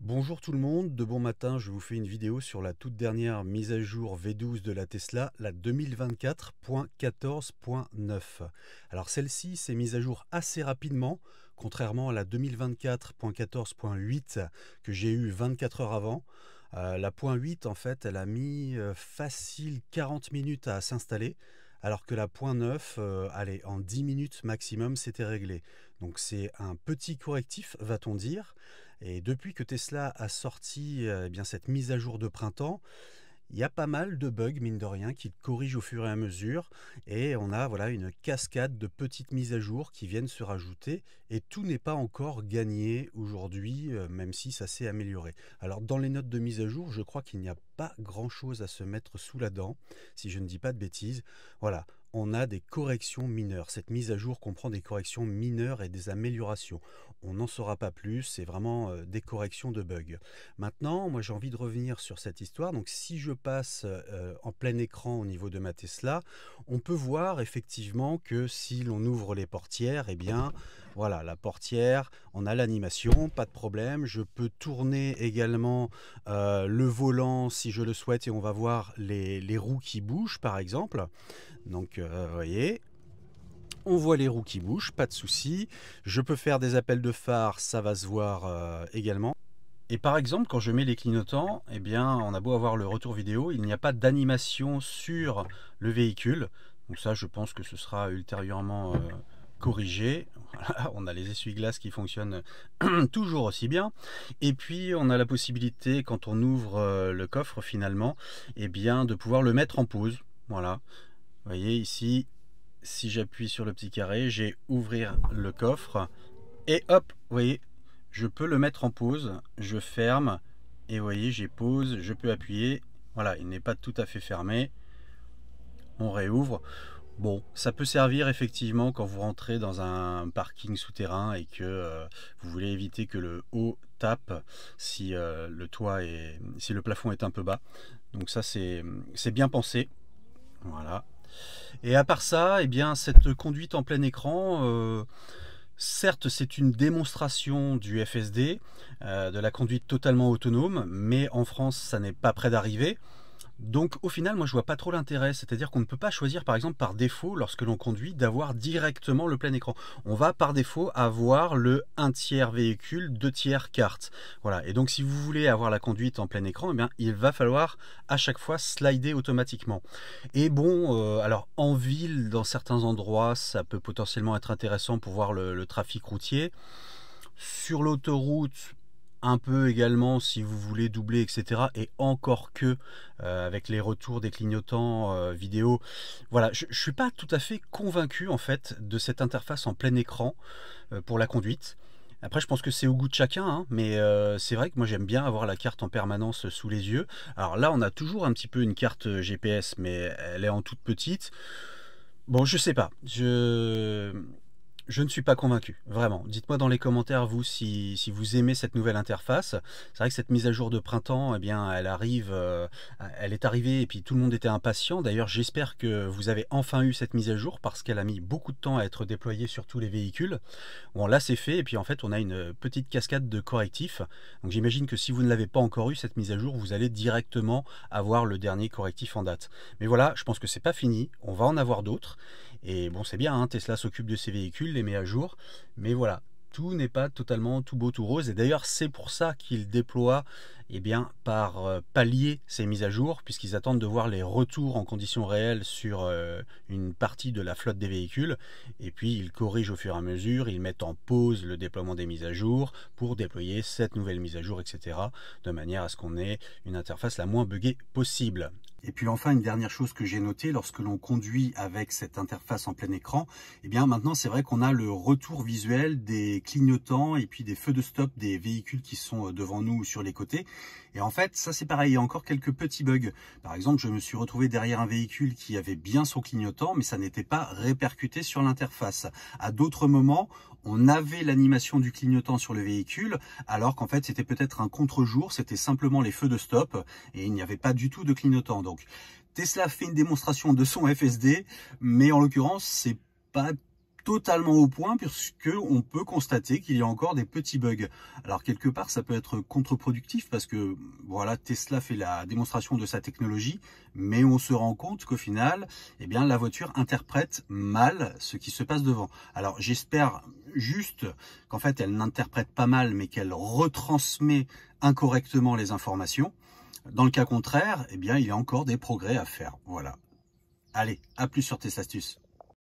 Bonjour tout le monde, de bon matin, je vous fais une vidéo sur la toute dernière mise à jour V12 de la Tesla, la 2024.14.9. Alors celle-ci s'est mise à jour assez rapidement, contrairement à la 2024.14.8 que j'ai eu 24 heures avant. La .8 en fait, elle a mis facile 40 minutes à s'installer, alors que la .9, allez, en 10 minutes maximum, c'était réglé. Donc c'est un petit correctif, va-t-on dire. Et depuis que Tesla a sorti eh bien, cette mise à jour de printemps, il y a pas mal de bugs, mine de rien, qui corrigent au fur et à mesure. Et on a voilà, une cascade de petites mises à jour qui viennent se rajouter. Et tout n'est pas encore gagné aujourd'hui, même si ça s'est amélioré. Alors dans les notes de mise à jour, je crois qu'il n'y a pas grand-chose à se mettre sous la dent, si je ne dis pas de bêtises. Voilà, on a des corrections mineures. Cette mise à jour comprend des corrections mineures et des améliorations. On n'en saura pas plus, c'est vraiment des corrections de bugs. Maintenant, moi j'ai envie de revenir sur cette histoire. Donc si je passe en plein écran au niveau de ma Tesla, on peut voir effectivement que si l'on ouvre les portières, eh bien voilà, la portière, on a l'animation, pas de problème. Je peux tourner également le volant si je le souhaite et on va voir les roues qui bougent par exemple. Donc vous voyez, on voit les roues qui bougent, pas de souci. Je peux faire des appels de phare, ça va se voir également. Et par exemple, quand je mets les clignotants, eh bien, on a beau avoir le retour vidéo, il n'y a pas d'animation sur le véhicule. Donc ça, je pense que ce sera ultérieurement corrigé. Voilà, on a les essuie-glaces qui fonctionnent toujours aussi bien. Et puis, on a la possibilité, quand on ouvre le coffre finalement, eh bien, de pouvoir le mettre en pause. Voilà. Vous voyez ici, si j'appuie sur le petit carré, j'ai ouvrir le coffre. Et hop, vous voyez, je peux le mettre en pause, je ferme, et vous voyez, j'ai pause, je peux appuyer. Voilà, il n'est pas tout à fait fermé. On réouvre. Bon, ça peut servir effectivement quand vous rentrez dans un parking souterrain et que vous voulez éviter que le haut tape si si le plafond est un peu bas. Donc ça, c'est bien pensé. Voilà. Et à part ça, eh bien, cette conduite en plein écran, certes, c'est une démonstration du FSD, de la conduite totalement autonome, mais en France, ça n'est pas près d'arriver. Donc au final, moi je vois pas trop l'intérêt, c'est-à-dire qu'on ne peut pas choisir par exemple par défaut, lorsque l'on conduit, d'avoir directement le plein écran. On va par défaut avoir le 1 tiers véhicule, 2 tiers carte. Voilà, et donc si vous voulez avoir la conduite en plein écran, eh bien, il va falloir à chaque fois slider automatiquement. Et bon, alors en ville, dans certains endroits, ça peut potentiellement être intéressant pour voir le trafic routier. Sur l'autoroute, un peu également si vous voulez doubler, etc. Et encore que avec les retours des clignotants vidéo, voilà, je ne suis pas tout à fait convaincu en fait de cette interface en plein écran pour la conduite. Après, je pense que c'est au goût de chacun, hein, mais c'est vrai que moi j'aime bien avoir la carte en permanence sous les yeux. Alors là, on a toujours un petit peu une carte GPS, mais elle est en toute petite. Bon, je sais pas. Je ne suis pas convaincu, vraiment. Dites-moi dans les commentaires, vous, si vous aimez cette nouvelle interface. C'est vrai que cette mise à jour de printemps, eh bien, elle est arrivée et puis tout le monde était impatient. D'ailleurs, j'espère que vous avez enfin eu cette mise à jour parce qu'elle a mis beaucoup de temps à être déployée sur tous les véhicules. Bon, là, c'est fait et puis en fait, on a une petite cascade de correctifs. Donc, j'imagine que si vous ne l'avez pas encore eu, cette mise à jour, vous allez directement avoir le dernier correctif en date. Mais voilà, je pense que c'est pas fini. On va en avoir d'autres. Et bon, c'est bien, hein, Tesla s'occupe de ses véhicules, les met à jour, mais voilà, tout n'est pas totalement tout beau, tout rose. Et d'ailleurs, c'est pour ça qu'ils déploient par palier ces mises à jour, puisqu'ils attendent de voir les retours en conditions réelles sur une partie de la flotte des véhicules. Et puis, ils corrigent au fur et à mesure, ils mettent en pause le déploiement des mises à jour pour déployer cette nouvelle mise à jour, etc. De manière à ce qu'on ait une interface la moins buggée possible. Et puis enfin, une dernière chose que j'ai notée, lorsque l'on conduit avec cette interface en plein écran, eh bien maintenant c'est vrai qu'on a le retour visuel des clignotants et puis des feux de stop des véhicules qui sont devant nous ou sur les côtés. Et en fait, ça c'est pareil, il y a encore quelques petits bugs. Par exemple, je me suis retrouvé derrière un véhicule qui avait bien son clignotant, mais ça n'était pas répercuté sur l'interface. À d'autres moments, on avait l'animation du clignotant sur le véhicule, alors qu'en fait c'était peut-être un contre-jour, c'était simplement les feux de stop et il n'y avait pas du tout de clignotant. Donc Tesla fait une démonstration de son FSD, mais en l'occurrence c'est pas totalement au point puisque on peut constater qu'il y a encore des petits bugs. Alors quelque part ça peut être contre-productif parce que voilà, Tesla fait la démonstration de sa technologie, mais on se rend compte qu'au final, eh bien la voiture interprète mal ce qui se passe devant. Alors j'espère juste qu'en fait elle n'interprète pas mal, mais qu'elle retransmet incorrectement les informations. Dans le cas contraire, eh bien il y a encore des progrès à faire. Voilà. Allez, à plus sur Tesla Astuces.